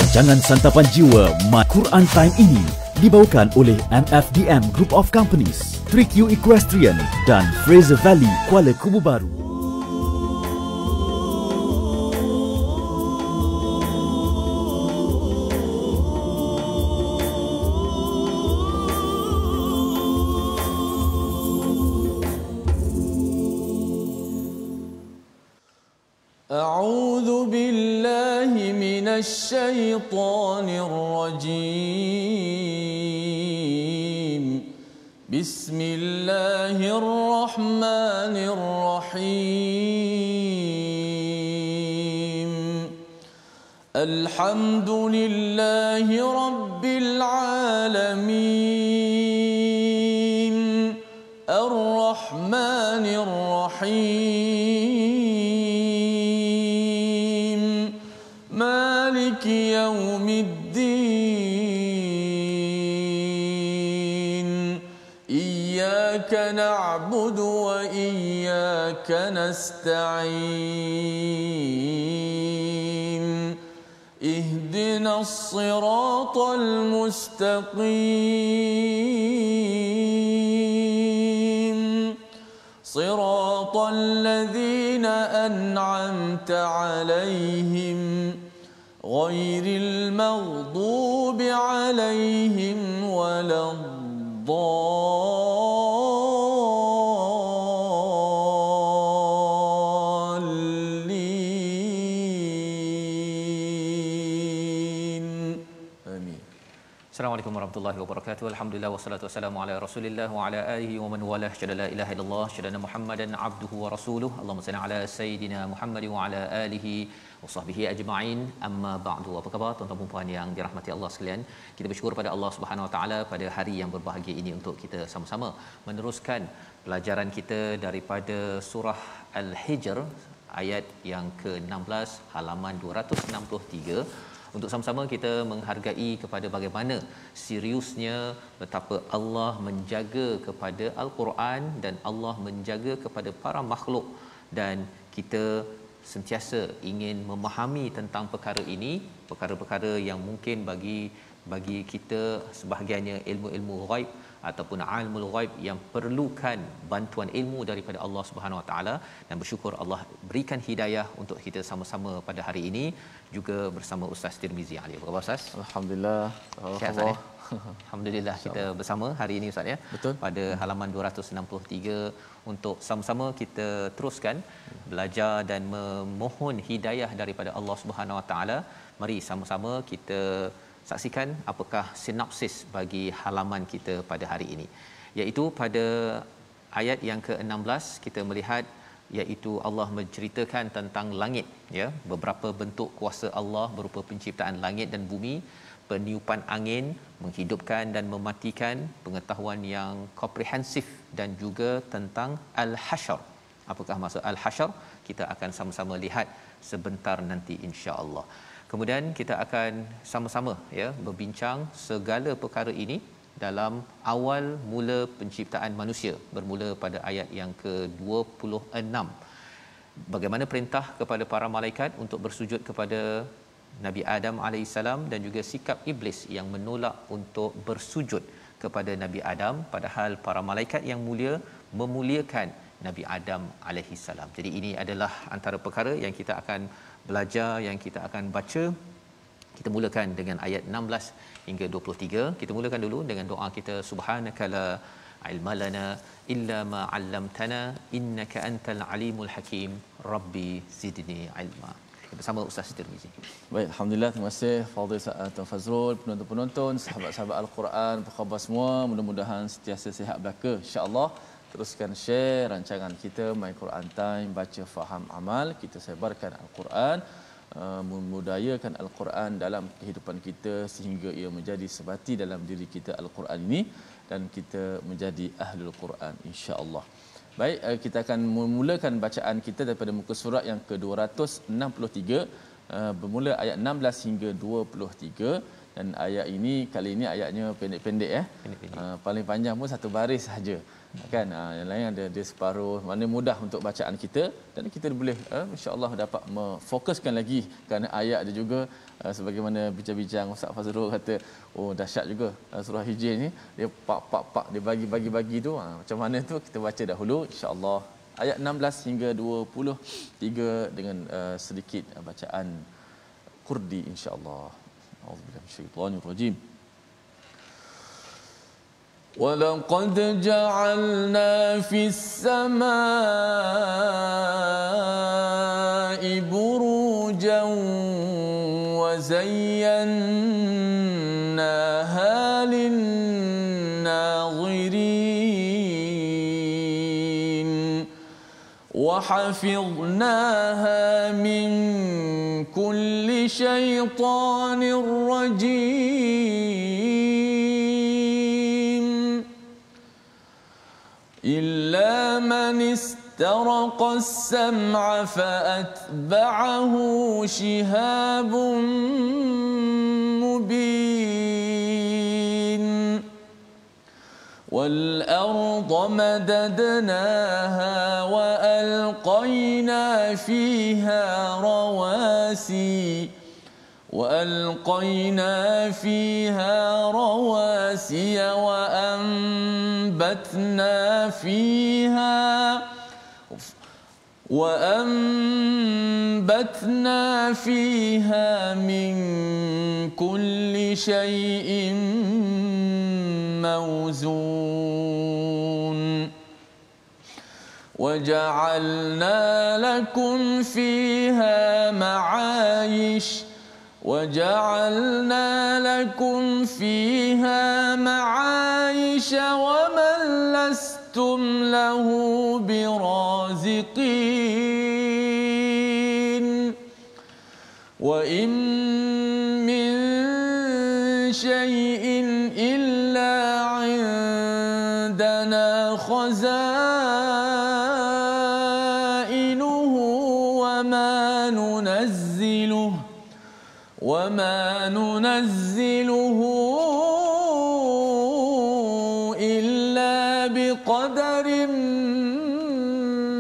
Rancangan Santapan Jiwa My Quran Time ini dibawakan oleh MFDM Group of Companies, 3Q Equestrian dan Fraser Valley Kuala Kubu Baru. أعوذ بالله من الشيطان الرجيم بسم الله الرحمن الرحيم الحمد لله رب العالمين الرحمن الرحيم مالك يوم الدين إياك نعبد وإياك نستعين اهدنا الصراط المستقيم صراط الذين أنعمت عليهم غير المغضوب عليهم ولا الضالين آمين. Assalamualaikum warahmatullahi wabarakatuh. Alhamdulillah wassalatu wassalamu ala Rasulillah wa ala alihi wa man walah. Syada la ilaha illallah, syada Muhammadan abduhu wa rasuluh. Allahumma salli ala sayidina Muhammad wa ala alihi wa sahbihi ajma'in. Amma ba'du. Apa khabar tuan-tuan dan puan yang dirahmati Allah sekalian? Kita bersyukur pada Allah Subhanahu wa taala pada hari yang berbahagia ini untuk kita sama-sama meneruskan pelajaran kita daripada surah Al-Hijr ayat yang ke-16 halaman 263. Untuk sama-sama kita menghargai kepada bagaimana seriusnya betapa Allah menjaga kepada Al-Quran dan Allah menjaga kepada para makhluk, dan kita sentiasa ingin memahami tentang perkara ini, perkara-perkara yang mungkin bagi kita sebahagiannya ilmu-ilmu ghaib ataupun ilmu ghaib yang perlukan bantuan ilmu daripada Allah Subhanahu Wa Taala, dan bersyukur Allah berikan hidayah untuk kita sama-sama pada hari ini juga bersama Ustaz Tirmizi Ali. Apa khabar Ustaz? Alhamdulillah. Alhamdulillah. Alhamdulillah kita bersama hari ini Ustaz ya. Betul. Pada halaman 263 untuk sama-sama kita teruskan belajar dan memohon hidayah daripada Allah Subhanahu Wa Taala. Mari sama-sama kita saksikan apakah sinopsis bagi halaman kita pada hari ini, iaitu pada ayat yang ke-16 kita melihat iaitu Allah menceritakan tentang langit ya, beberapa bentuk kuasa Allah berupa penciptaan langit dan bumi, peniupan angin, menghidupkan dan mematikan, pengetahuan yang komprehensif, dan juga tentang al-hasyr. Apakah maksud al-hasyr? Kita akan sama-sama lihat sebentar nanti insya-Allah. Kemudian kita akan sama-sama ya berbincang segala perkara ini dalam awal mula penciptaan manusia, bermula pada ayat yang ke-26. Bagaimana perintah kepada para malaikat untuk bersujud kepada Nabi Adam alaihissalam, dan juga sikap iblis yang menolak untuk bersujud kepada Nabi Adam, padahal para malaikat yang mulia memuliakan Nabi Adam alaihissalam. Jadi ini adalah antara perkara yang kita akan belajar, yang kita akan baca. Kita mulakan dengan ayat 16 hingga 23. Kita mulakan dulu dengan doa kita, subhanakala ilma lana illa ma 'allamtana innaka antal alimul hakim rabbi zidni ilma. Bersama Ustaz Tirmizi. Baik, alhamdulillah, terima kasih Fadil Tuan Fazrul, penonton-penonton, sahabat-sahabat Al-Quran, apa khabar semua? Mudah-mudahan sentiasa sihat belaka insya-Allah. Teruskan share rancangan kita My Quran Time, baca faham amal. Kita sebarkan Al-Quran, memudayakan Al-Quran dalam kehidupan kita sehingga ia menjadi sebati dalam diri kita Al-Quran ini, dan kita menjadi ahlul Quran insya-Allah. Baik, kita akan memulakan bacaan kita daripada muka surat yang ke-263, bermula ayat 16 hingga 23. Dan ayat ini kali ini ayatnya pendek-pendek paling panjang pun satu baris sahaja. Kan yang lain ada dia separuh, mana mudah untuk bacaan kita dan kita boleh insya-Allah dapat memfokuskan lagi kerana ayat dia juga sebagaimana bincang-bincang Ustaz Fazrul kata dahsyat juga surah Hijr ni dia pak dia bagi tu macam mana tu kita baca dahulu insya-Allah ayat 16 hingga 23 dengan sedikit bacaan Qurdi insya-Allah. A'udzubillahi minasyaitonir rajim. وَلَقَدْ جَعَلْنَا فِي السَّمَاءِ بُرُوجًا وَزَيَّنَّاهَا لِلنَّاظِرِينَ وَحَفِظْنَاهَا مِنْ كُلِّ شَيْطَانٍ رَجِيمٍ إِلَّا مَنِ اسْتَرَقَ السَّمْعَ فَأَتْبَعَهُ شِهَابٌ مُبِينٌ وَالْأَرْضَ مَدَدْنَاهَا وَأَلْقَيْنَا فِيهَا رواسي وأنبتنا فيها من كل شيء موزون وجعلنا لكم فيها معايش ومن لستم له برازقين وإن من شيء إلا عندنا خزائنه وما ننزله إلا بقدر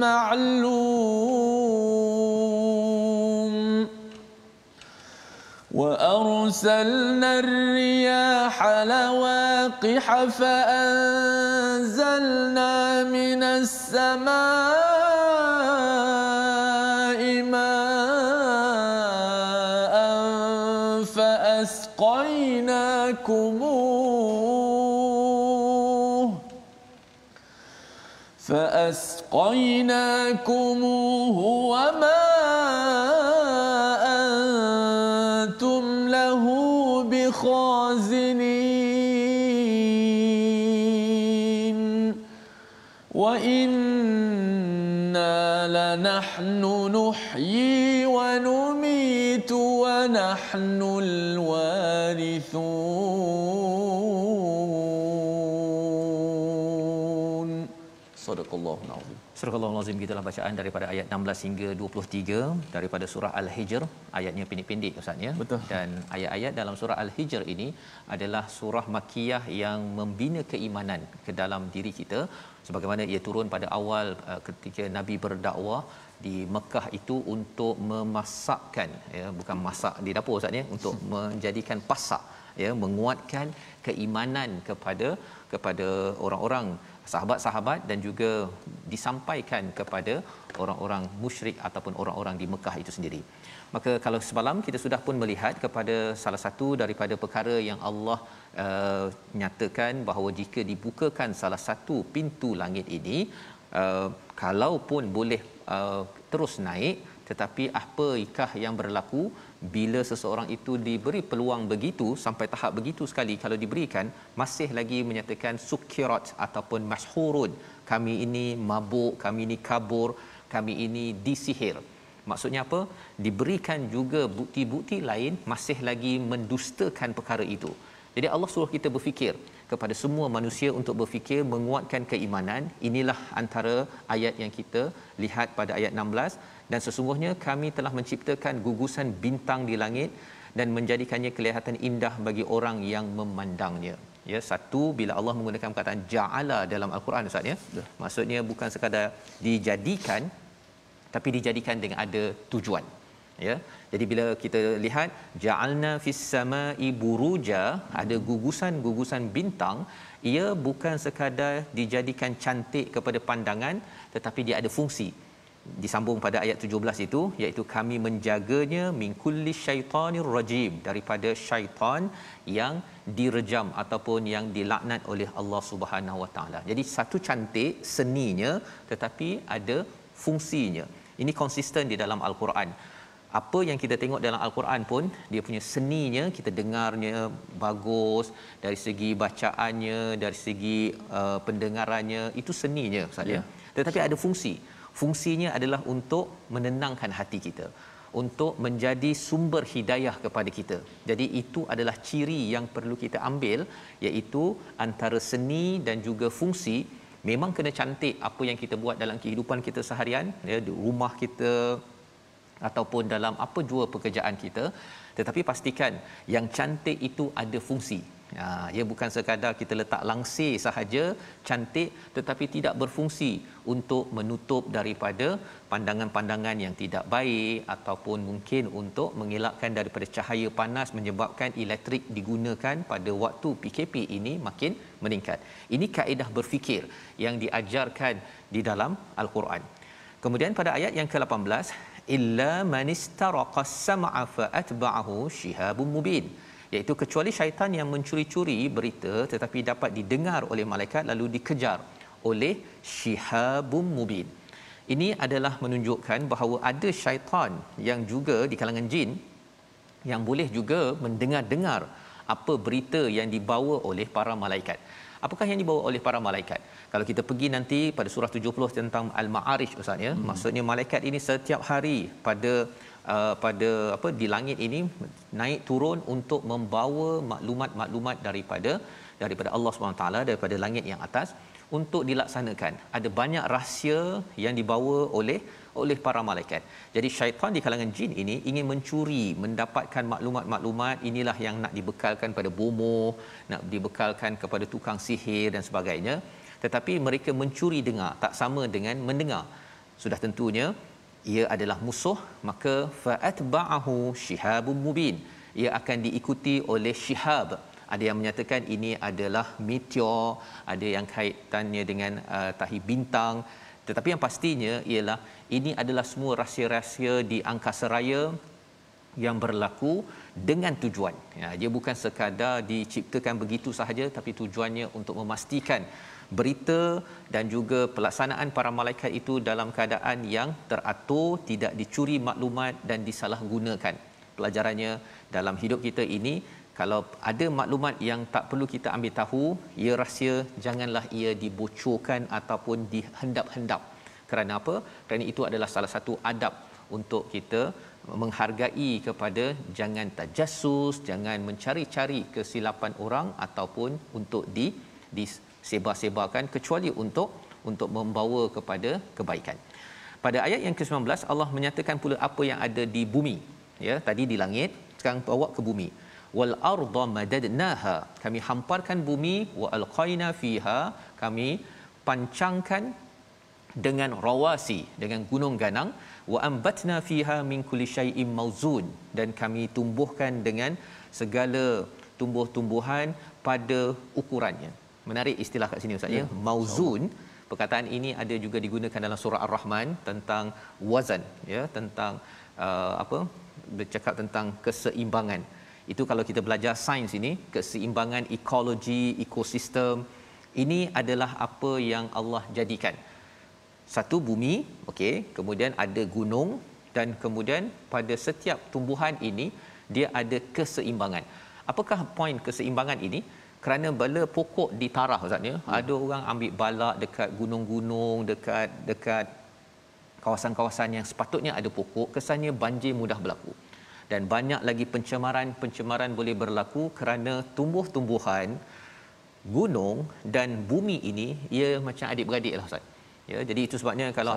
معلوم وأرسلنا الرياح لواقح فأنزلنا من السماء ماء فأسقيناكموه وما أنتم له بخازنين وإنا لنحن نحيي ونميت ونحن الوارثون. Sadaqallahul azim. Surah Al-Azim, gitulah bacaan daripada ayat 16 hingga 23 daripada surah Al-Hijr. Ayatnya pendek-pendek Ustaz ya. Betul. Dan ayat-ayat dalam surah Al-Hijr ini adalah surah makkiyah yang membina keimanan ke dalam diri kita, sebagaimana ia turun pada awal ketika Nabi berdakwah di Mekah itu untuk memasakkan ya, bukan masak di dapur Ustaz ya, untuk menjadikan pasak ya, menguatkan keimanan kepada orang-orang sahabat-sahabat dan juga disampaikan kepada orang-orang musyrik ataupun orang-orang di Mekah itu sendiri. Maka kalau semalam kita sudah pun melihat kepada salah satu daripada perkara yang Allah nyatakan bahawa jika dibukakan salah satu pintu langit ini, kalaupun boleh terus naik, tetapi apakah yang berlaku bila seseorang itu diberi peluang begitu sampai tahap begitu sekali, kalau diberikan masih lagi menyatakan sukirat ataupun mashhurun, kami ini mabuk, kami ini kabur, kami ini disihir. Maksudnya apa? Diberikan juga bukti-bukti lain masih lagi mendustakan perkara itu. Jadi Allah suruh kita berfikir, kepada semua manusia untuk berfikir, menguatkan keimanan. Inilah antara ayat yang kita lihat pada ayat 16. Dan sesungguhnya kami telah menciptakan gugusan bintang di langit dan menjadikannya kelihatan indah bagi orang yang memandangnya. Ya, satu, bila Allah menggunakan perkataan ja'ala dalam al-Quran Ustaz ya, maksudnya bukan sekadar dijadikan, tapi dijadikan dengan ada tujuan. Ya, jadi bila kita lihat ja'alna fis samai buruja, ada gugusan-gugusan bintang, ia bukan sekadar dijadikan cantik kepada pandangan, tetapi dia ada fungsi. Disambung pada ayat 17 itu, iaitu kami menjaganya min kulli syaitanir rajim, daripada syaitan yang direjam ataupun yang dilaknat oleh Allah Subhanahu Wa Taala. Jadi satu cantik seninya, tetapi ada fungsinya. Ini konsisten di dalam al-Quran. Apa yang kita tengok dalam al-Quran pun dia punya seninya, kita dengarnya bagus, dari segi bacaannya, dari segi pendengarannya, itu seninya saja. Tetapi ada fungsi. Fungsinya adalah untuk menenangkan hati kita, untuk menjadi sumber hidayah kepada kita. Jadi itu adalah ciri yang perlu kita ambil, iaitu antara seni dan juga fungsi. Memang kena cantik apa yang kita buat dalam kehidupan kita seharian, ya, di rumah kita ataupun dalam apa jua pekerjaan kita, tetapi pastikan yang cantik itu ada fungsi. Ia bukan sekadar kita letak langsir sahaja cantik, tetapi tidak berfungsi untuk menutup daripada pandangan-pandangan yang tidak baik, ataupun mungkin untuk mengelakkan daripada cahaya panas menyebabkan elektrik digunakan pada waktu PKP ini makin meningkat. Ini kaedah berfikir yang diajarkan di dalam al-Quran. Kemudian pada ayat yang ke-18, illa man istaraqas sam'a fa atba'ahu shihabun mubin, iaitu kecuali syaitan yang mencuri-curi berita tetapi dapat didengar oleh malaikat lalu dikejar oleh shihabun mubin. Ini adalah menunjukkan bahawa ada syaitan yang juga di kalangan jin yang boleh juga mendengar-dengar apa berita yang dibawa oleh para malaikat. Apakah yang dibawa oleh para malaikat? Kalau kita pergi nanti pada surah 70 tentang Al-Ma'arij Ustaz ya, maksudnya malaikat ini setiap hari pada di langit ini naik turun untuk membawa maklumat-maklumat daripada Allah SWT, daripada langit yang atas untuk dilaksanakan. Ada banyak rahsia yang dibawa oleh para malaikat. Jadi syaitan di kalangan jin ini ingin mencuri, mendapatkan maklumat-maklumat. Inilah yang nak dibekalkan pada bomoh, nak dibekalkan kepada tukang sihir dan sebagainya. Tetapi mereka mencuri dengar, tak sama dengan mendengar. Sudah tentunya ia adalah musuh, maka fa'atba'ahu shihabun mubin, ia akan diikuti oleh shihab. Ada yang menyatakan ini adalah meteor, ada yang kaitannya dengan tahi bintang, tetapi yang pastinya ialah ini adalah semua rahsia-rahsia di angkasa raya yang berlaku dengan tujuan. Dia bukan sekadar diciptakan begitu sahaja, tapi tujuannya untuk memastikan berita dan juga pelaksanaan para malaikat itu dalam keadaan yang teratur, tidak dicuri maklumat dan disalahgunakan. Pelajarannya dalam hidup kita ini, kalau ada maklumat yang tak perlu kita ambil tahu, ia rahsia, janganlah ia dibocorkan ataupun dihendap-hendap. Kerana apa? Kerana itu adalah salah satu adab untuk kita menghargai kepada jangan tajassus, jangan mencari-cari kesilapan orang ataupun untuk disebar-sebarkan, kecuali untuk membawa kepada kebaikan. Pada ayat yang ke-19 Allah menyatakan pula apa yang ada di bumi. Ya, tadi di langit, sekarang bawa ke bumi. Wal arda madadnaha, kami hamparkan bumi, wa alqaina fiha, kami pancangkan dengan rawasi, dengan gunung ganang, wa ambatna fiha min kulli syai'in mawzun, dan kami tumbuhkan dengan segala tumbuh-tumbuhan pada ukurannya. Menarik istilah kat sini Ustaz ya, mauzun. Perkataan ini ada juga digunakan dalam surah Ar-Rahman tentang wazan, ya, tentang bercakap tentang keseimbangan. Itu kalau kita belajar sains ini, keseimbangan ekologi, ekosistem, ini adalah apa yang Allah jadikan. Satu bumi, okey, kemudian ada gunung, dan kemudian pada setiap tumbuhan ini dia ada keseimbangan. Apakah poin keseimbangan ini? Kerana bala pokok ditarah Ustaz ya, ada orang ambil balak dekat gunung-gunung, dekat kawasan-kawasan yang sepatutnya ada pokok, kesannya banjir mudah berlaku. Dan banyak lagi pencemaran boleh berlaku kerana tumbuh-tumbuhan gunung dan bumi ini ia macam adik-beradik lah Ustaz. Ya, jadi itu sebabnya kalau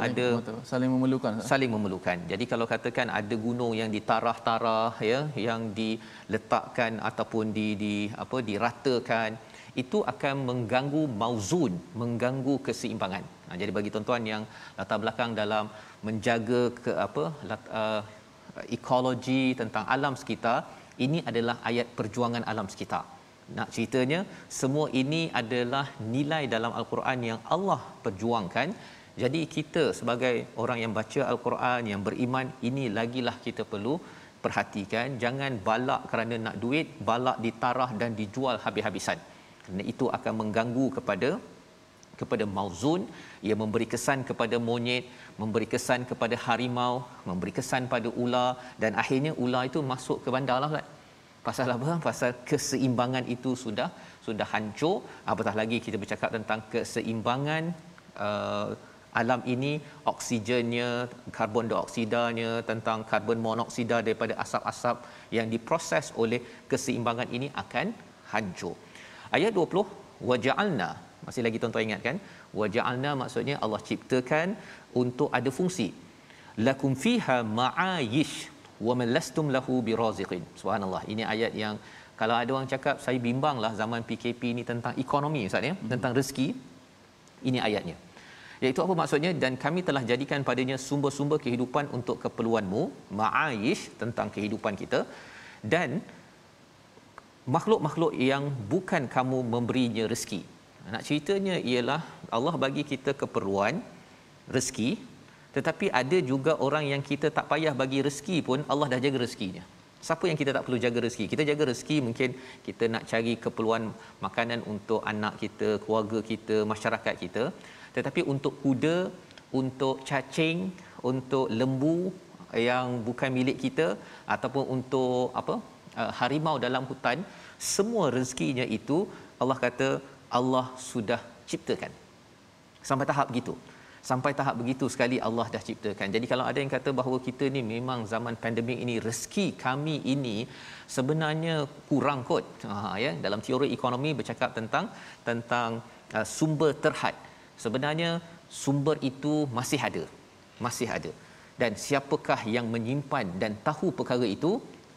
saling memerlukan. Saling memerlukan. Jadi kalau katakan ada gunung yang ditarah-tarah ya, yang diletakkan ataupun diratakan, itu akan mengganggu mauzun, mengganggu keseimbangan. Jadi bagi tuan-tuan yang latar belakang dalam menjaga ekologi tentang alam sekitar, ini adalah ayat perjuangan alam sekitar. Nak ceritanya, semua ini adalah nilai dalam Al-Quran yang Allah perjuangkan. Jadi kita sebagai orang yang baca Al-Quran, yang beriman, ini lagilah kita perlu perhatikan. Jangan balak kerana nak duit, balak ditarah dan dijual habis-habisan. Kerana itu akan mengganggu kepada mauzun. Ia memberi kesan kepada monyet, memberi kesan kepada harimau, memberi kesan pada ular, dan akhirnya ular itu masuk ke bandar lah, Ustaz. Pasal apa? Pasal keseimbangan itu sudah hancur. Apatah lagi kita bercakap tentang keseimbangan alam ini, oksigennya, karbon dioksidanya, tentang karbon monoksida daripada asap-asap yang diproses oleh keseimbangan ini akan hancur. Ayat 20, waja'alna, masih lagi tuan-tuan ingat kan? Waja'alna maksudnya Allah ciptakan untuk ada fungsi. Lakum fiha ma'ayish wa man lastum lahu biraziqin. Subhanallah, ini ayat yang kalau ada orang cakap saya bimbanglah zaman PKP ni tentang ekonomi, Ustaz ya, tentang rezeki. Ini ayatnya. Iaitu apa maksudnya? Dan kami telah jadikan padanya sumber-sumber kehidupan untuk keperluanmu, ma'ayish, tentang kehidupan kita, dan makhluk-makhluk yang bukan kamu memberinya rezeki. Nak ceritanya ialah Allah bagi kita keperluan rezeki, tetapi ada juga orang yang kita tak payah bagi rezeki pun Allah dah jaga rezekinya. Siapa yang kita tak perlu jaga rezeki? Kita jaga rezeki mungkin kita nak cari keperluan makanan untuk anak kita, keluarga kita, masyarakat kita. Tetapi untuk kuda, untuk cacing, untuk lembu yang bukan milik kita, ataupun untuk harimau dalam hutan, semua rezekinya itu Allah kata Allah sudah ciptakan. Sampai tahap begitu sekali Allah dah ciptakan. Jadi kalau ada yang kata bahawa kita ni memang zaman pandemik ini rezeki kami ini sebenarnya kurang kot. Ya, dalam teori ekonomi bercakap tentang sumber terhad. Sebenarnya sumber itu masih ada. Dan siapakah yang menyimpan dan tahu perkara itu?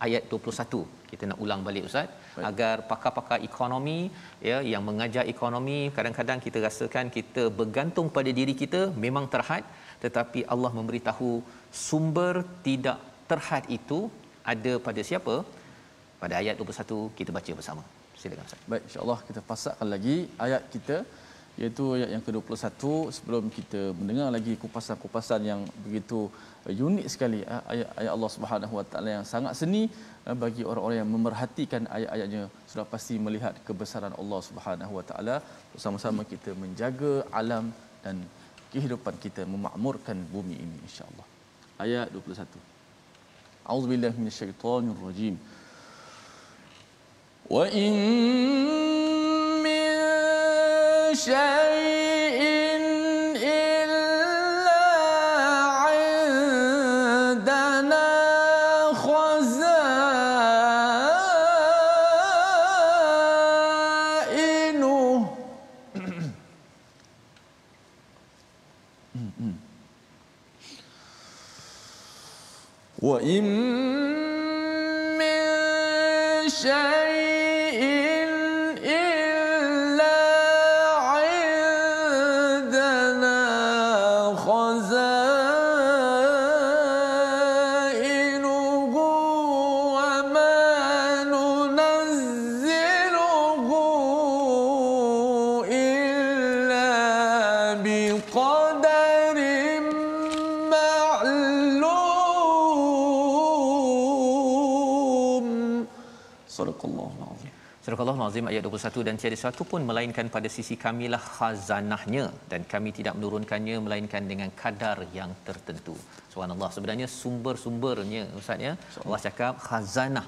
Ayat 21. Kita nak ulang balik, Ustaz. Baik. Agar pakar-pakar ekonomi ya yang mengajar ekonomi, kadang-kadang kita rasakan kita bergantung pada diri kita memang terhad, tetapi Allah memberitahu sumber tidak terhad itu ada pada siapa? Pada ayat 21 kita baca bersama. Silakan, Ustaz. Baik, insya-Allah kita pasakkan lagi ayat kita, iaitu ayat yang ke-21 sebelum kita mendengar lagi kupasan-kupasan yang begitu unik sekali ayat Allah Subhanahu Wa Taala yang sangat seni bagi orang-orang yang memerhatikan ayat-ayatnya sudah pasti melihat kebesaran Allah Subhanahu Wa Taala. Bersama-sama kita menjaga alam dan kehidupan kita, memakmurkan bumi ini insya-Allah. Ayat 21. A'udzubillahi minasyaitonirrajim. Wa in min syai'in illa 'indana khazainuh. Wa in min syai'in illa 'indana khazainuhu wa ma nunazziluhu illa biqadarin ma'lum. Sadaqallahul azim. Surah Al-Azim ayat 21, dan tiada sesuatu pun melainkan pada sisi kamilah khazanahnya, dan kami tidak menurunkannya melainkan dengan kadar yang tertentu. Subhanallah, sebenarnya sumber-sumbernya, Ustaz ya, Allah cakap khazanah,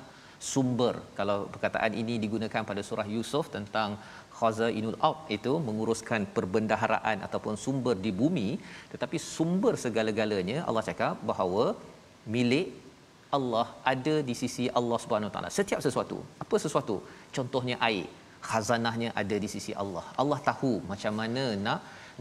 sumber. Kalau perkataan ini digunakan pada surah Yusuf tentang khazainul ard, itu menguruskan perbendaharaan ataupun sumber di bumi, tetapi sumber segala-galanya Allah cakap bahawa milik Allah, ada di sisi Allah Subhanahu Wa Taala. Setiap sesuatu. Apa sesuatu? Contohnya air. khazanahnya ada di sisi Allah. Allah tahu macam mana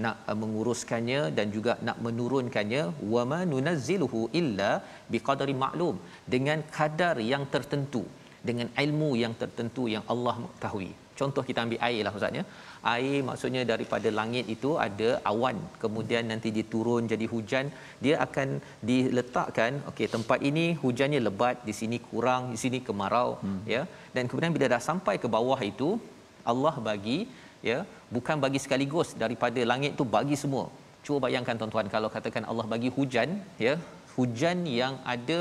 nak menguruskannya dan juga nak menurunkannya. Wa ma nunazziluhu illa biqadari ma'lum, dengan kadar yang tertentu, dengan ilmu yang tertentu yang Allah ketahui. Contoh kita ambil air lah ustaz ya. Air maksudnya daripada langit itu ada awan, kemudian nanti dia turun jadi hujan, dia akan diletakkan okey tempat ini hujannya lebat, di sini kurang, di sini kemarau ya. Dan kemudian bila dah sampai ke bawah itu Allah bagi ya, bukan bagi sekaligus daripada langit tu bagi semua. Cuba bayangkan tuan-tuan kalau katakan Allah bagi hujan ya, hujan yang ada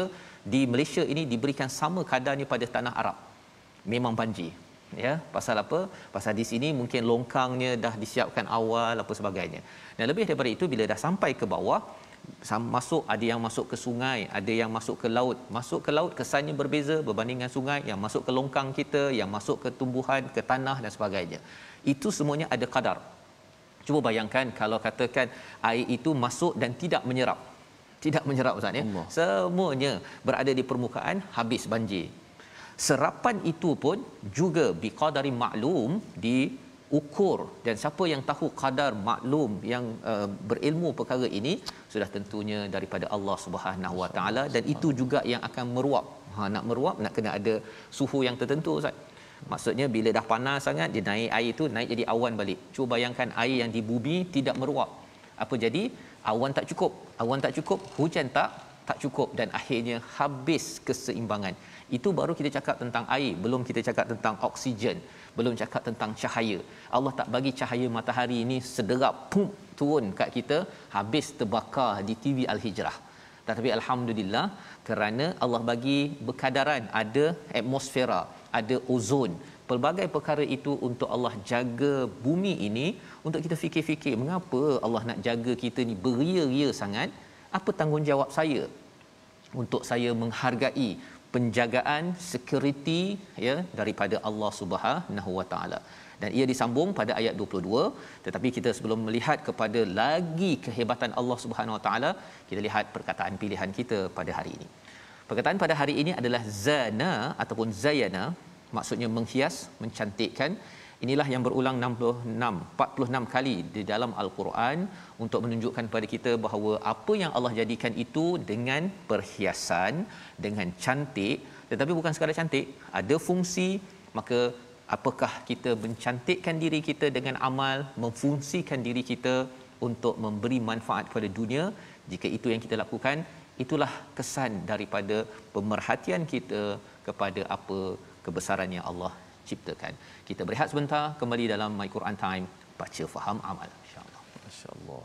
di Malaysia ini diberikan sama kadarnya pada tanah Arab, memang banjir ya. Pasal apa? Pasal di sini mungkin longkangnya dah disiapkan awal apa sebagainya. Dan lebih daripada itu bila dah sampai ke bawah, masuk, ada yang masuk ke sungai, ada yang masuk ke laut. Masuk ke laut kesannya berbeza berbanding dengan sungai, yang masuk ke longkang kita, yang masuk ke tumbuhan, ke tanah dan sebagainya. Itu semuanya ada kadar. Cuba bayangkan kalau katakan air itu masuk dan tidak menyerap. Tidak menyerap ustaz ya. Semuanya berada di permukaan, habis banjir. Serapan itu pun juga biqadari maklum, diukur, dan siapa yang tahu kadar maklum yang berilmu perkara ini sudah tentunya daripada Allah Subhanahu Wa Taala. Dan itu juga yang akan meruap. Nak meruap nak kena ada suhu yang tertentu ustaz. Maksudnya bila dah panas sangat, dia naik, air itu naik jadi awan balik. Cuba bayangkan air yang di bumi tidak meruap, apa jadi? Awan tak cukup, awan tak cukup, hujan tak cukup, dan akhirnya habis keseimbangan. Itu baru kita cakap tentang air, belum kita cakap tentang oksigen, belum cakap tentang cahaya. Allah tak bagi cahaya matahari ini sederap pum turun kat kita, habis terbakar di TV Al-Hijrah. Tetapi alhamdulillah, kerana Allah bagi berkadaran, ada atmosfera, ada ozon, pelbagai perkara itu untuk Allah jaga bumi ini. Untuk kita fikir-fikir, mengapa Allah nak jaga kita ni beria-ria sangat? Apa tanggungjawab saya untuk saya menghargai penjagaan security ya daripada Allah Subhanahu Wa Taala? Dan ia disambung pada ayat 22. Tetapi kita sebelum melihat kepada lagi kehebatan Allah Subhanahu Wa Taala, kita lihat perkataan pilihan kita pada hari ini. Perkataan pada hari ini adalah zana ataupun zayana, maksudnya menghias, mencantikkan. Inilah yang berulang 46 kali di dalam Al-Quran untuk menunjukkan kepada kita bahawa apa yang Allah jadikan itu dengan perhiasan, dengan cantik. Tetapi bukan sekadar cantik, ada fungsi. Maka apakah kita mencantikkan diri kita dengan amal, memfungsikan diri kita untuk memberi manfaat kepada dunia? Jika itu yang kita lakukan, itulah kesan daripada pemerhatian kita kepada apa kebesaran yang Allah ciptakan. Kita berehat sebentar, kembali dalam My Quran Time, baca faham amal, insya-Allah. Masya-Allah.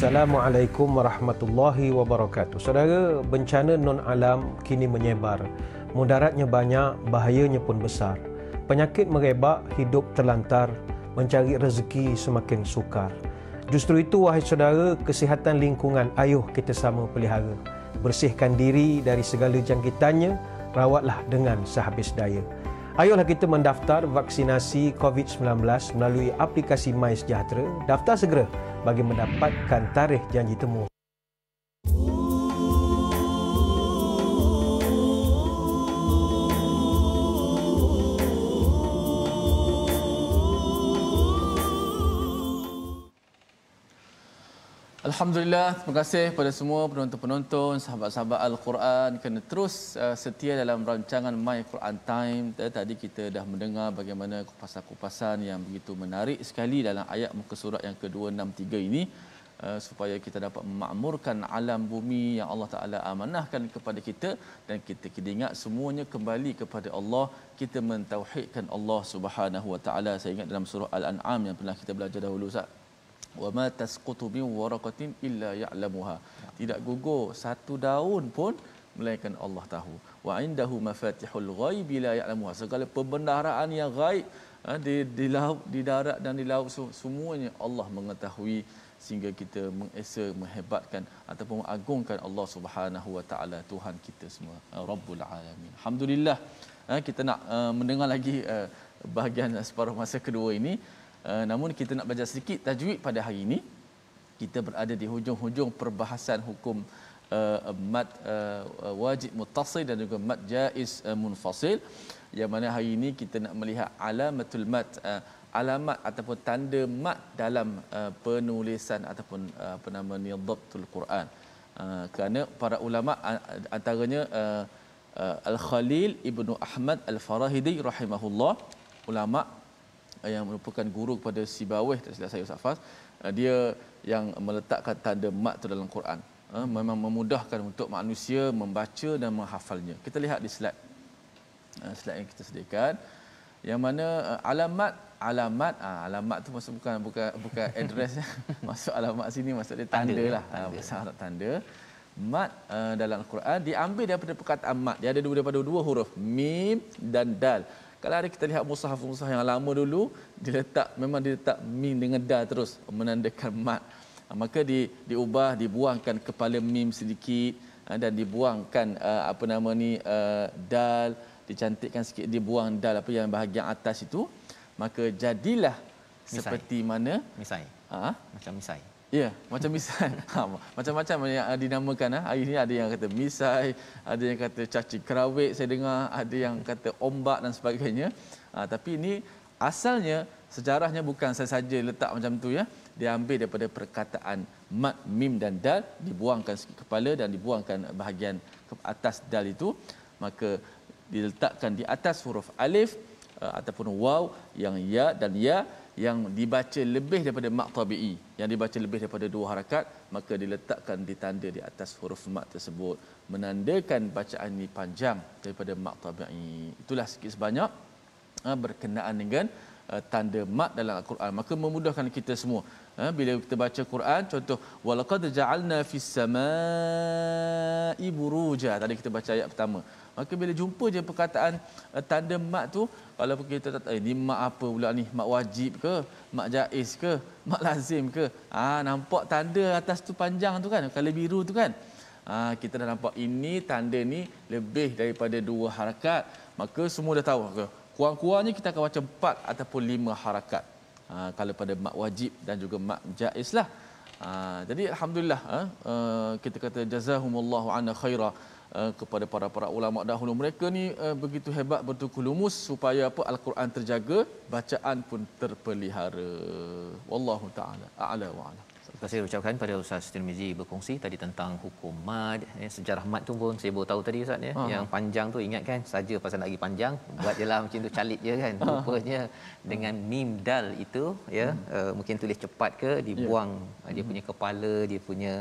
Assalamualaikum warahmatullahi wabarakatuh. Saudara, bencana non-alam kini menyebar. Mudaratnya banyak, bahayanya pun besar. Penyakit merebak, hidup terlantar, mencari rezeki semakin sukar. Justru itu, wahai saudara, kesihatan lingkungan ayuh kita sama pelihara. Bersihkan diri dari segala jangkitannya, rawatlah dengan sehabis daya. Ayolah kita mendaftar vaksinasi COVID-19 melalui aplikasi MySejahtera. Daftar segera bagi mendapatkan tarikh janji temu. Alhamdulillah, terima kasih kepada semua penonton-penonton, sahabat-sahabat Al-Quran kerana terus setia dalam rancangan My Quran Time. Tadi kita dah mendengar bagaimana kupasan-kupasan yang begitu menarik sekali dalam ayat muka surat yang ke-263 ini, supaya kita dapat memakmurkan alam bumi yang Allah Ta'ala amanahkan kepada kita, dan kita ingat semuanya kembali kepada Allah, kita mentauhidkan Allah Subhanahu Wa Ta'ala. Saya ingat dalam surah Al-An'am yang pernah kita belajar dahulu, Ustaz, wa ma tasqutu min waraqatin illa ya'lamuha, tidak gugur satu daun pun melainkan Allah tahu. Wa indahu mafatihul ghaibi la ya'lamuha, segala pembendaharaan yang gaib di laut, di darat dan di laut, semuanya Allah mengetahui, sehingga kita mengesa, menghebatkan ataupun mengagungkan Allah Subhanahu Wa Taala, Tuhan kita semua, Rabbul Alamin. Alhamdulillah, kita nak mendengar lagi bahagian separuh masa kedua ini. Namun kita nak belajar sedikit tajwid pada hari ini. Kita berada di hujung-hujung perbahasan hukum mad wajib muttasil dan juga mad jaiz munfasil, yang mana hari ini kita nak melihat alamatul mad, alamat ataupun tanda mad dalam penulisan ataupun apa nama ni, dhabtul Quran. Kerana para ulama, antaranya Al-Khalil Ibnu Ahmad Al-Farahidi rahimahullah, ulama yang merupakan guru kepada Sibawayh, tak silap saya Ustaz Faz, dia yang meletakkan tanda mad tu dalam Quran. Memang memudahkan untuk manusia membaca dan menghafalnya. Kita lihat di slide yang kita sediakan, yang mana alamat tu maksud bukan address ya. Maksud alamat sini maksud dia tanda lah, bahasa Arab tanda. Mad dalam Al-Quran diambil daripada perkataan mad. Dia ada daripada dua huruf, mim dan dal. Kalau ada kita lihat mushaf yang lama dulu, memang diletak mim dengan dal terus menandakan mad. Maka diubah, dibuangkan kepala mim sedikit dan dibuangkan dal, dicantikkan sikit, dibuang dal apa yang bahagian atas itu, maka jadilah misai. Seperti mana misai. Macam misai. Ya, macam misai. Macam-macam yang dinamakan. Hari ini ada yang kata misai, ada yang kata cacing kerawik, saya dengar, ada yang kata ombak dan sebagainya. Tapi ini asalnya, sejarahnya bukan saja letak macam tu ya. Dia ambil daripada perkataan mad, mim dan dal, dibuangkan sikit kepala dan dibuangkan bahagian ke atas dal itu, maka diletakkan di atas huruf alif ataupun waw, yang ya dan ya yang dibaca lebih daripada mak tabi'i, yang dibaca lebih daripada dua harakat, maka diletakkan ditanda di atas huruf mak tersebut, menandakan bacaan ini panjang daripada mak tabi'i. Itulah sikit sebanyak berkenaan dengan tanda mat dalam Al-Quran. Maka memudahkan kita semua bila kita baca Quran. Contoh, walaqad ja'alna fis samaa'i buruja, tadi kita baca ayat pertama. Maka bila jumpa je perkataan tanda mat tu, kalau kita tak ni mat apa pula ni, mat wajib ke, mat jaiz ke, mat lazim ke, nampak tanda atas tu panjang tu kan, kalau biru tu kan, kita dah nampak ini tanda ni lebih daripada dua harakat, maka semua dah tahu ke kurang-kurangnya kita akan baca 4 ataupun 5 harakat kalau pada mat wajib dan juga mat jaiz lah. Jadi alhamdulillah, kita kata jazahumullahu anna khaira kepada para ulama dahulu. Mereka ni begitu hebat, betul lumus supaya apa, Al-Quran terjaga, bacaan pun terpelihara. Wallahu taala a'la wa a'lam. Terima kasih ucapkan pada Ustaz Tirmizi berkongsi tadi tentang hukum mad, sejarah mad tu pun saya baru tahu tadi Ustaz ya. Yang panjang tu ingat kan, saja pasal nak lagi panjang buat jelah macam tu, calit je kan. Rupanya dengan mim dal itu ya, mungkin tulis cepat ke, dibuang dia punya kepala, dia punya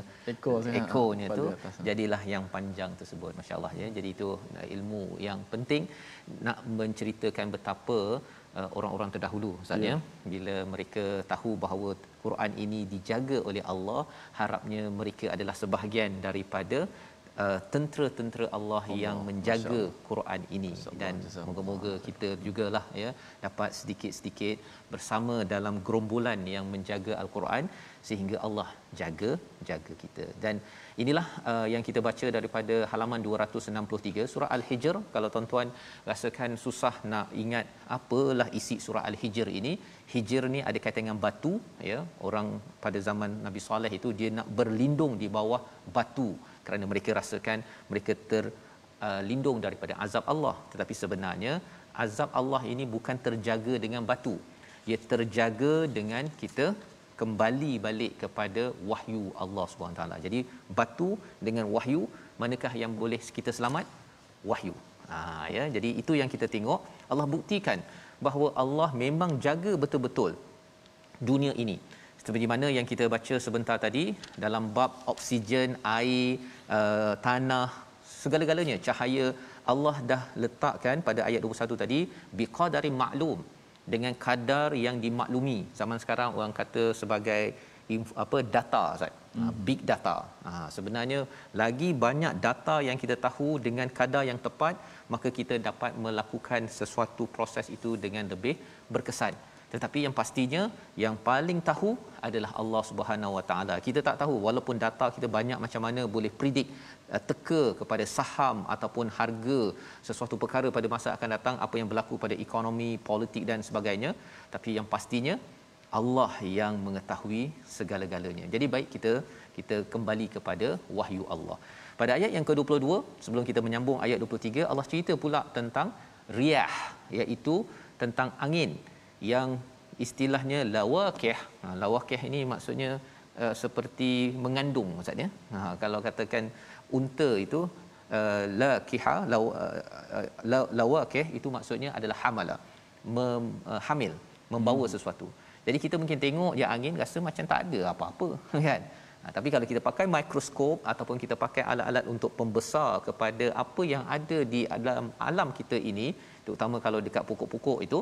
ekornya tu, jadilah yang panjang tersebut. Masya-Allah ya. Jadi itu ilmu yang penting, nak menceritakan betapa orang-orang terdahulu Ustaz ya, bila mereka tahu bahawa Quran ini dijaga oleh Allah, harapnya mereka adalah sebahagian daripada tentera-tentera Allah yang menjaga Quran ini. Dan moga-moga kita jugalah ya dapat sedikit-sedikit bersama dalam gerombolan yang menjaga Al-Quran, sehingga Allah jaga kita. Dan inilah yang kita baca daripada halaman 263 surah Al-Hijr. Kalau tuan-tuan rasakan susah nak ingat apalah isi surah Al-Hijr ini, hijr ni ada kaitan dengan batu ya. Orang pada zaman Nabi Saleh itu dia nak berlindung di bawah batu kerana mereka rasakan mereka terlindung daripada azab Allah. Tetapi sebenarnya azab Allah ini bukan terjaga dengan batu, ia terjaga dengan kita kembali balik kepada wahyu Allah Subhanahu taala. Jadi batu dengan wahyu, manakah yang boleh kita selamat? Wahyu. Ya, jadi itu yang kita tengok, Allah buktikan bahawa Allah memang jaga betul-betul dunia ini. Seperti mana yang kita baca sebentar tadi dalam bab oksigen, air, tanah, segala-galanya, cahaya, Allah dah letakkan pada ayat 21 tadi, biqadarin maklum, dengan kadar yang dimaklumi. Zaman sekarang orang kata sebagai data Ustaz. Big data. Sebenarnya lagi banyak data yang kita tahu dengan kadar yang tepat, maka kita dapat melakukan sesuatu proses itu dengan lebih berkesan. Tetapi yang pastinya yang paling tahu adalah Allah Subhanahu Wa Taala. Kita tak tahu, walaupun data kita banyak macam mana boleh predict teka kepada saham ataupun harga sesuatu perkara pada masa akan datang, apa yang berlaku pada ekonomi, politik dan sebagainya, tapi yang pastinya Allah yang mengetahui segala-galanya. Jadi baik kita kembali kepada wahyu Allah. Pada ayat yang ke-22, sebelum kita menyambung ayat 23, Allah cerita pula tentang riyah, iaitu tentang angin yang istilahnya lawaqih. Lawaqih ini maksudnya seperti mengandung maksudnya. Kalau katakan unta itu laqiha, lawaqih itu maksudnya adalah hamala, hamil, membawa sesuatu. Jadi kita mungkin tengok je angin rasa macam tak ada apa-apa kan. Tapi kalau kita pakai mikroskop ataupun kita pakai alat-alat untuk pembesar kepada apa yang ada di dalam alam kita ini, terutama kalau dekat pokok-pokok itu,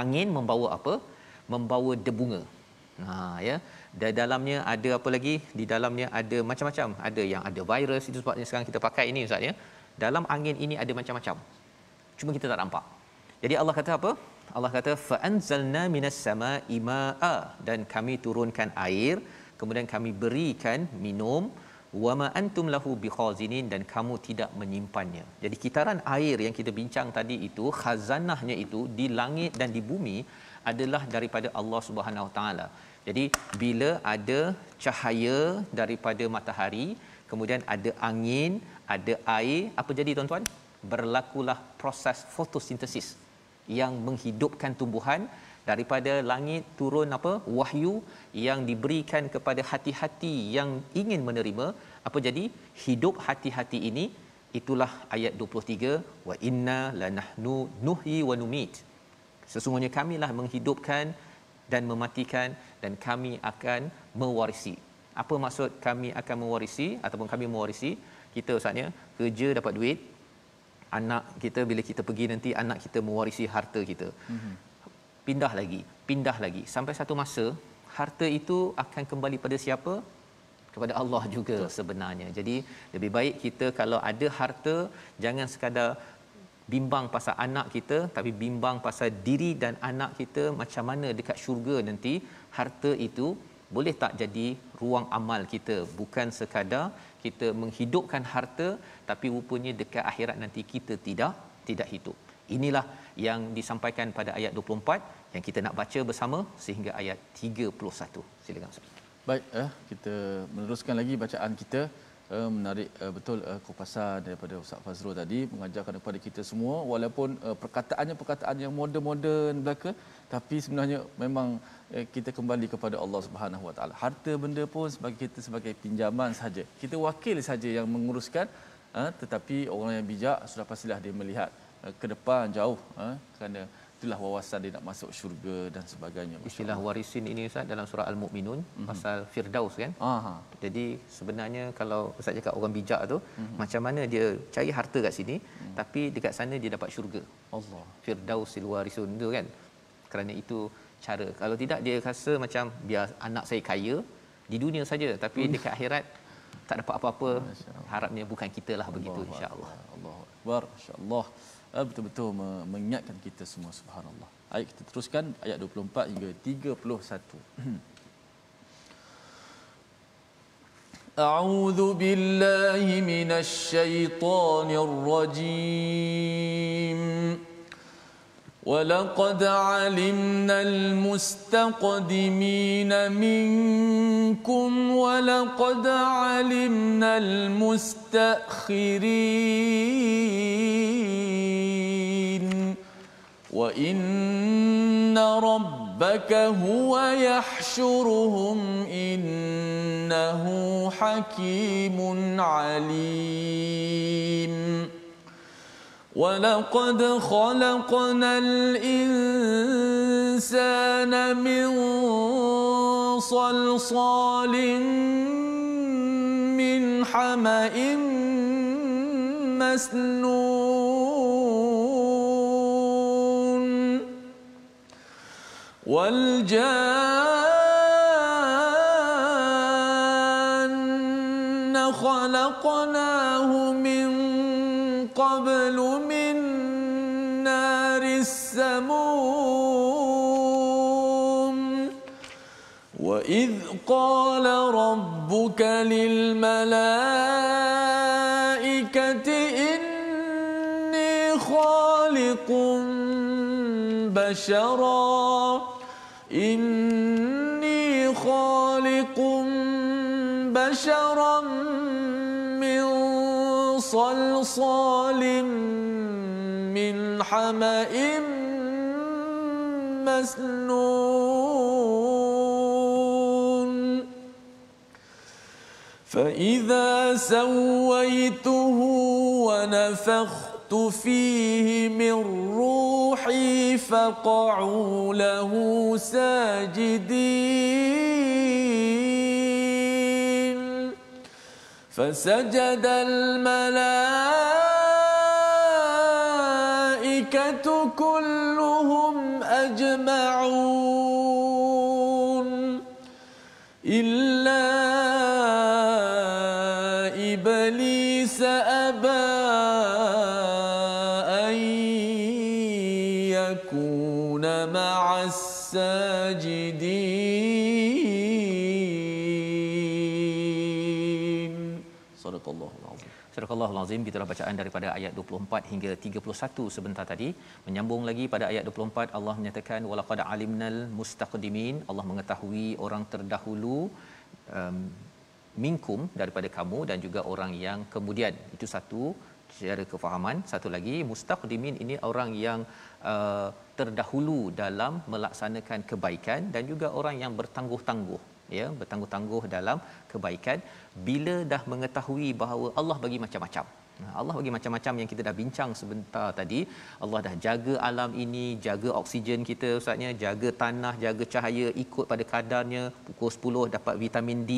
angin membawa apa? Membawa debunga. Ya. Di dalamnya ada apa lagi? Di dalamnya ada macam-macam. Ada yang ada virus, itu sebabnya sekarang kita pakai ini Ustaz ya. Dalam angin ini ada macam-macam. Cuma kita tak nampak. Jadi Allah kata apa? Allah kata fa anzalna minas samaa'i maa'a, dan kami turunkan air, kemudian kami berikan minum, wa ma antum lahu bikhazinin, dan kamu tidak menyimpannya. Jadi kitaran air yang kita bincang tadi itu, khazanahnya itu di langit dan di bumi adalah daripada Allah Subhanahu Wa Taala. Jadi bila ada cahaya daripada matahari, kemudian ada angin, ada air, apa jadi tuan-tuan? Berlakulah proses fotosintesis yang menghidupkan tumbuhan. Daripada langit turun apa? Wahyu yang diberikan kepada hati-hati yang ingin menerima. Apa jadi? Hidup hati-hati ini. Itulah ayat 23, wa inna lanahnu nuhyi wa numit. Sesungguhnya kamilah menghidupkan dan mematikan, dan kami akan mewarisi. Apa maksud kami akan mewarisi ataupun kami mewarisi? Kita Ustaznya kerja dapat duit, anak kita bila kita pergi nanti anak kita mewarisi harta kita. Pindah lagi sampai satu masa harta itu akan kembali pada siapa? Kepada Allah juga. Betul. Sebenarnya. Jadi lebih baik kita kalau ada harta, jangan sekadar bimbang pasal anak kita, tapi bimbang pasal diri dan anak kita, macam mana dekat syurga nanti harta itu boleh tak jadi ruang amal kita, bukan sekadar kita menghidupkan harta, tapi rupanya dekat akhirat nanti kita tidak hidup. Inilah yang disampaikan pada ayat 24 yang kita nak baca bersama sehingga ayat 31. Silakan Ustaz. Baik, kita meneruskan lagi bacaan kita. Menarik betul kupasan daripada Ustaz Fazrul tadi, mengajarkan kepada kita semua, walaupun perkataan yang moden belaka, tapi sebenarnya memang kita kembali kepada Allah Subhanahu Wa Taala. Harta benda pun sebagai pinjaman saja. Kita wakil saja yang menguruskan, tetapi orang yang bijak sudah pastilah dia melihat ke depan jauh, kerana itulah wawasan dia nak masuk syurga dan sebagainya. Istilah warisin ini Ustaz dalam surah Al-Mu'minun, pasal Firdaus kan. Jadi sebenarnya kalau Ustaz cakap orang bijak tu, macam mana dia cari harta kat sini, tapi dekat sana dia dapat syurga. Allah. Firdausil warisun tu kan. Kerana itu cara. Kalau tidak dia rasa macam biar anak saya kaya di dunia saja, tapi dekat akhirat tak dapat apa-apa. Harapnya bukan kitalah begitu, insya-Allah. Allahu Akbar, insya-Allah. Betul-betul mengingatkan kita semua, subhanallah. Ayat kita teruskan ayat 24 hingga 31. A'udzu billahi minasy syaithanir rajim. ولقد علمنا المستقدمين منكم ولقد علمنا المستأخرين وإن ربك هو يحشرهم إنه حكيم عليم ولقد خلقنا الإنسان من صلصال من حمأ مسنون والجان خلقناه من قبل من نار السموم وإذ قال ربك للملائكة إني خالق بشرا من صلصال من حمأ مسنون فإذا سويته ونفخت فيه من روحي فقعوا له ساجدين فسجد الملائكة كلهم أجمعون إلا إبليس أبى أن يكون مع الساجدين. صدق الله العظيم. Surah Al-Azim, gitulah bacaan daripada ayat 24 hingga 31 sebentar tadi. Menyambung lagi pada ayat 24, Allah menyatakan walaqad alimnal mustaqdimin, Allah mengetahui orang terdahulu minkum daripada kamu dan juga orang yang kemudian. Itu satu secara kefahaman. Satu lagi, mustaqdimin ini orang yang terdahulu dalam melaksanakan kebaikan dan juga orang yang bertangguh-tangguh, ya, bertangguh-tangguh dalam kebaikan bila dah mengetahui bahawa Allah bagi macam-macam. Allah bagi macam-macam yang kita dah bincang sebentar tadi. Allah dah jaga alam ini, jaga oksigen kita ustaznya, jaga tanah, jaga cahaya ikut pada kadarnya. Pukul 10 dapat vitamin D.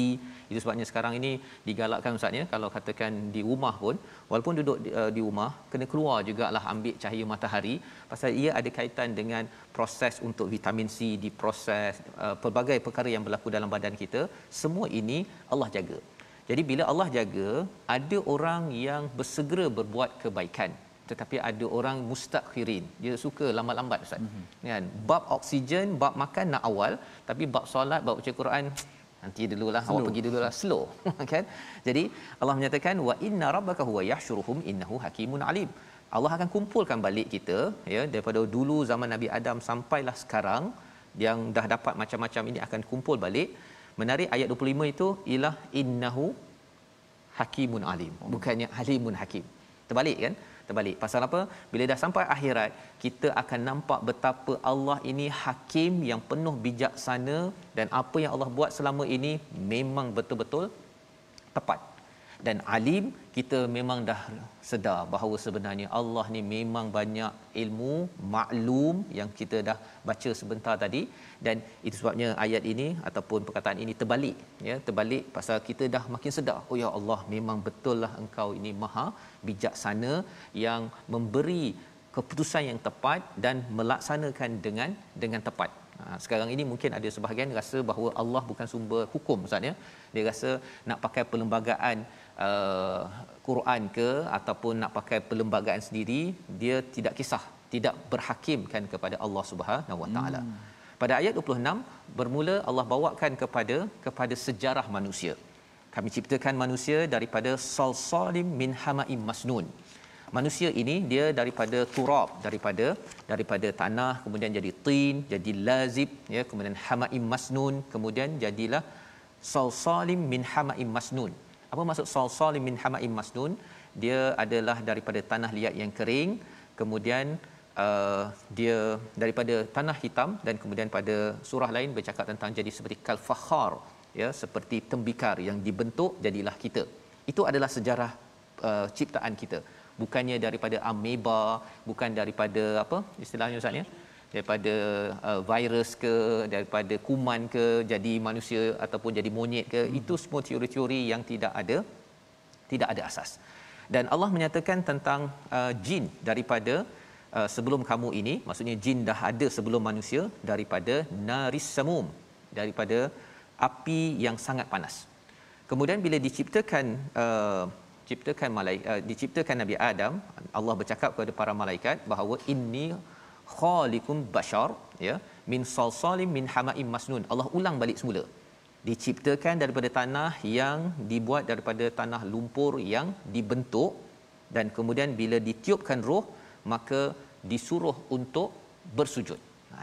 Itu sebabnya sekarang ini digalakkan ustaznya, kalau katakan di rumah pun, walaupun duduk di rumah, kena keluar jugalah ambil cahaya matahari, pasal ia ada kaitan dengan proses untuk vitamin C diproses, pelbagai perkara yang berlaku dalam badan kita. Semua ini Allah jaga. Jadi bila Allah jaga, ada orang yang bersegera berbuat kebaikan, tetapi ada orang mustakhirin, dia suka lambat-lambat ustaz. Kan, bab oksigen, bab makan nak awal, tapi bab solat, bab baca Quran nanti dululah, awak pergi dululah, slow. Kan? Jadi Allah menyatakan wa inna rabbaka huwa yahsyuruhum innahu hakimun alim. Allah akan kumpulkan balik kita, ya, daripada dulu zaman Nabi Adam sampailah sekarang yang dah dapat macam-macam ini akan kumpul balik. Menarik ayat 25 itu ialah innahu hakimun alim, bukannya alimun hakim. Terbalik kan? Terbalik. Pasal apa? Bila dah sampai akhirat, kita akan nampak betapa Allah ini hakim yang penuh bijaksana dan apa yang Allah buat selama ini memang betul-betul tepat. Dan alim, kita memang dah sedar bahawa sebenarnya Allah ni memang banyak ilmu, maklum yang kita dah baca sebentar tadi. Dan itu sebabnya ayat ini ataupun perkataan ini terbalik, ya, terbalik pasal kita dah makin sedar, oh ya Allah, memang betul lah engkau ini maha bijaksana yang memberi keputusan yang tepat dan melaksanakan dengan tepat. Sekarang ini mungkin ada sebahagian rasa bahawa Allah bukan sumber hukum ustaz, ya. Dia rasa nak pakai perlembagaan Quran ke ataupun nak pakai perlembagaan sendiri, dia tidak kisah, tidak berhakimkan kepada Allah Subhanahu Wa Taala. Pada ayat 26 bermula Allah bawakan kepada sejarah manusia. Kami ciptakan manusia daripada salsalim min hama'im masnun. Manusia ini dia daripada turab, daripada tanah, kemudian jadi tin, jadi lazib, ya, kemudian hama'im masnun, kemudian jadilah salsalim min hama'im masnun. Apa maksud salsalim min hama'im masnun? Dia adalah daripada tanah liat yang kering, kemudian dia daripada tanah hitam, dan kemudian pada surah lain bercakap tentang jadi seperti kal fakhar, ya, seperti tembikar yang dibentuk jadilah kita. Itu adalah sejarah ciptaan kita. Bukannya daripada ameba, bukan daripada apa istilahnya ustaz, ya, daripada virus ke, daripada kuman ke jadi manusia ataupun jadi monyet ke. Itu semua teori-teori yang tidak ada asas. Dan Allah menyatakan tentang jin daripada sebelum kamu ini, maksudnya jin dah ada sebelum manusia, daripada naris samum, daripada api yang sangat panas. Kemudian bila diciptakan diciptakan Nabi Adam, Allah bercakap kepada para malaikat bahawa inni khaliqum bashar, ya, min salsalim min hama'im masnun. Allah ulang balik semula. Diciptakan daripada tanah yang dibuat daripada tanah lumpur yang dibentuk, dan kemudian bila ditiupkan roh maka disuruh untuk bersujud.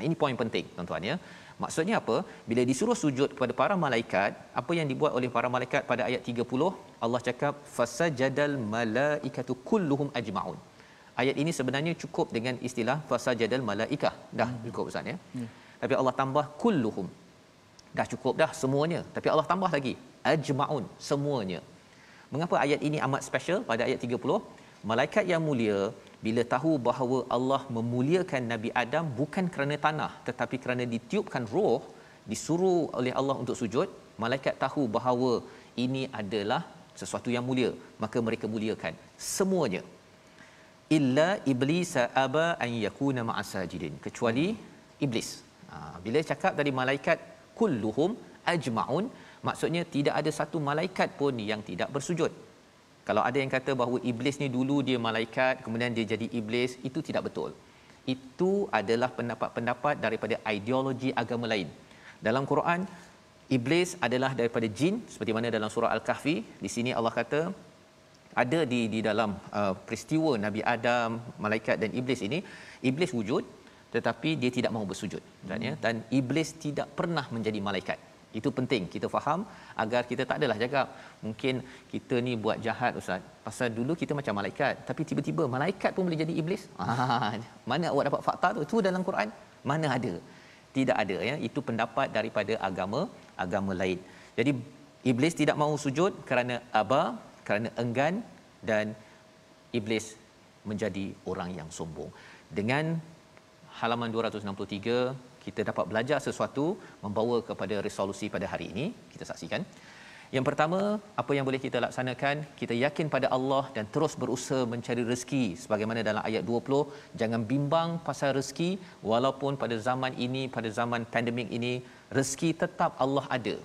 Ini poin penting tuan-tuan, ya. Maksudnya apa? Bila disuruh sujud kepada para malaikat, apa yang dibuat oleh para malaikat pada ayat 30, Allah cakap fasajadal malaikatu kulluhum ajmaun. Ayat ini sebenarnya cukup dengan istilah fasajadal malaikah. Dah cukup Ustaz, ya. Tapi Allah tambah kulluhum. Dah cukup dah semuanya. Tapi Allah tambah lagi ajmaun, semuanya. Mengapa ayat ini amat special pada ayat 30? Malaikat yang mulia bila tahu bahawa Allah memuliakan Nabi Adam bukan kerana tanah tetapi kerana ditiupkan roh, disuruh oleh Allah untuk sujud, malaikat tahu bahawa ini adalah sesuatu yang mulia, maka mereka muliakan semuanya. Illa iblis aba an yakuna ma'asajidin, kecuali iblis. Bila cakap dari malaikat kulluhum ajmaun, maksudnya tidak ada satu malaikat pun yang tidak bersujud. Kalau ada yang kata bahawa iblis ni dulu dia malaikat kemudian dia jadi iblis, itu tidak betul. Itu adalah pendapat-pendapat daripada ideologi agama lain. Dalam Quran, iblis adalah daripada jin, seperti mana dalam surah Al-Kahfi. Di sini Allah kata ada di dalam peristiwa Nabi Adam, malaikat dan iblis ini, iblis wujud tetapi dia tidak mahu bersujud, dan iblis tidak pernah menjadi malaikat. Itu penting kita faham agar kita tak adalah cakap mungkin kita ni buat jahat Ustaz, pasal dulu kita macam malaikat tapi tiba-tiba malaikat pun boleh jadi iblis. Mana awak dapat fakta tu? Itu dalam Quran mana ada? Tidak ada, ya. Itu pendapat daripada agama lain. Jadi iblis tidak mahu sujud kerana aba, kerana enggan, dan iblis menjadi orang yang sombong. Dengan halaman 263 kita dapat belajar sesuatu, membawa kepada resolusi pada hari ini. Kita saksikan. Yang pertama, apa yang boleh kita laksanakan? Kita yakin pada Allah dan terus berusaha mencari rezeki. Sebagaimana dalam ayat 20, jangan bimbang pasal rezeki, walaupun pada zaman ini, pada zaman pandemik ini, rezeki tetap Allah ada.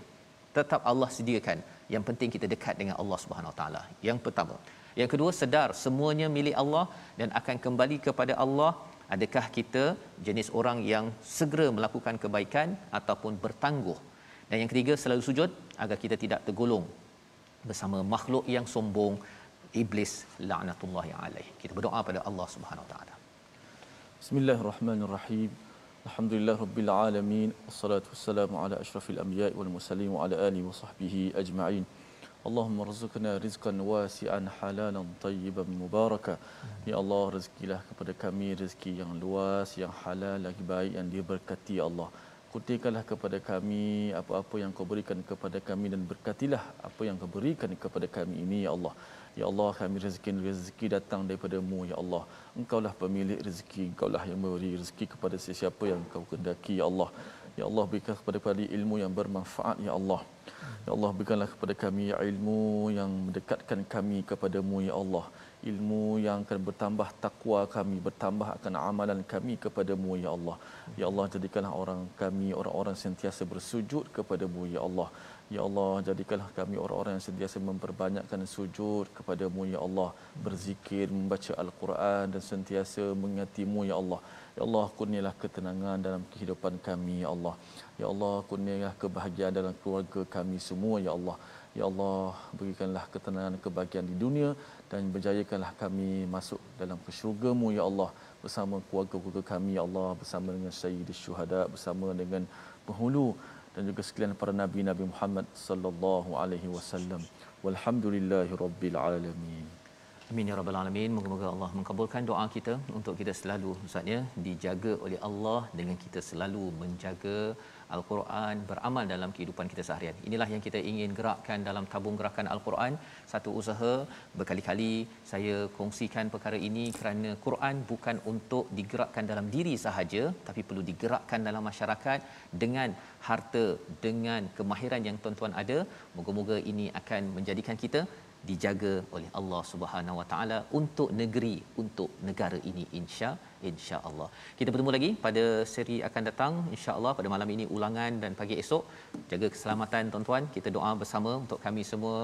Tetap Allah sediakan. Yang penting kita dekat dengan Allah Subhanahu Wa Taala. Yang pertama. Yang kedua, sedar semuanya milik Allah dan akan kembali kepada Allah. Adakah kita jenis orang yang segera melakukan kebaikan ataupun bertangguh? Dan yang ketiga, selalu sujud agar kita tidak tergolong bersama makhluk yang sombong, iblis laknatullahi alaih. Kita berdoa pada Allah Subhanahu Wa Taala. Bismillahirrahmanirrahim. Alhamdulillahirabbil alamin. Wassalatu wassalamu ala asyrafil anbiya'i wal mursalin wa ala alihi wa sahbihi ajma'in. Allahumma rizqna rizqan wasi'an halalan tayyiban mubaraka. Ya Allah, rezekilah kepada kami rezeki yang luas, yang halal, lagi baik, yang diberkati. Ya Allah, kurniakanlah kepada kami apa-apa yang Kau berikan kepada kami dan berkatilah apa yang Kau berikan kepada kami ini. Ya Allah, ya Allah, kami rezeki datang daripada-Mu. Ya Allah, Engkaulah pemilik rezeki, Engkaulah yang memberi rezeki kepada sesiapa yang Kau kehendaki. Ya Allah, ya Allah, berikan kepada kami ilmu yang bermanfaat. Ya Allah, ya Allah, berikanlah kepada kami ilmu yang mendekatkan kami kepada-Mu. Ya Allah, ilmu yang akan bertambah takwa kami, bertambah akan amalan kami kepada-Mu. Ya Allah, ya Allah, jadikanlah orang-orang sentiasa bersujud kepada-Mu. Ya Allah, ya Allah, jadikanlah kami orang-orang yang sentiasa memperbanyakkan sujud kepada-Mu. Ya Allah, berzikir, membaca Al-Quran dan sentiasa mengingati-Mu. Ya Allah, ya Allah, kurnialah ketenangan dalam kehidupan kami. Ya Allah, ya Allah, kurnialah kebahagiaan dalam keluarga kami semua. Ya Allah, ya Allah, berikanlah ketenangan, kebahagiaan di dunia dan berjayakanlah kami masuk dalam syurga-Mu. Ya Allah, bersama keluarga-keluarga kami. Ya Allah, bersama dengan Sayyidus Syuhada, bersama dengan penghulu dan juga sekalian para nabi-nabi Muhammad sallallahu alaihi wasallam. Walhamdulillahirabbil alamin. Amin ya rabbal alamin. Moga-moga Allah mengabulkan doa kita untuk kita selalu Ustaznya dijaga oleh Allah dengan kita selalu menjaga Al-Quran, beramal dalam kehidupan kita seharian. Inilah yang kita ingin gerakkan dalam tabung gerakan Al-Quran. Satu usaha, berkali-kali saya kongsikan perkara ini kerana Quran bukan untuk digerakkan dalam diri sahaja, tapi perlu digerakkan dalam masyarakat dengan harta, dengan kemahiran yang tuan-tuan ada. Moga-moga ini akan menjadikan kita dijaga oleh Allah Subhanahu Wa Taala untuk negeri, untuk negara ini, insya-Allah. Kita bertemu lagi pada seri akan datang insya-Allah pada malam ini ulangan dan pagi esok. Jaga keselamatan tuan-tuan. Kita doa bersama untuk kami semua.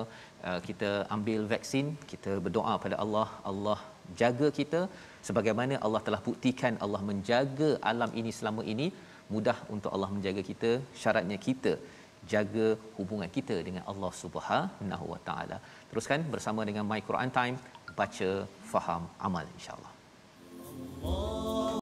Kita ambil vaksin, kita berdoa pada Allah, Allah jaga kita sebagaimana Allah telah buktikan Allah menjaga alam ini selama ini. Mudah untuk Allah menjaga kita. Syaratnya kita jaga hubungan kita dengan Allah Subhanahu Wa Taala. Teruskan bersama dengan My Quran Time, baca, faham, amal insya-Allah.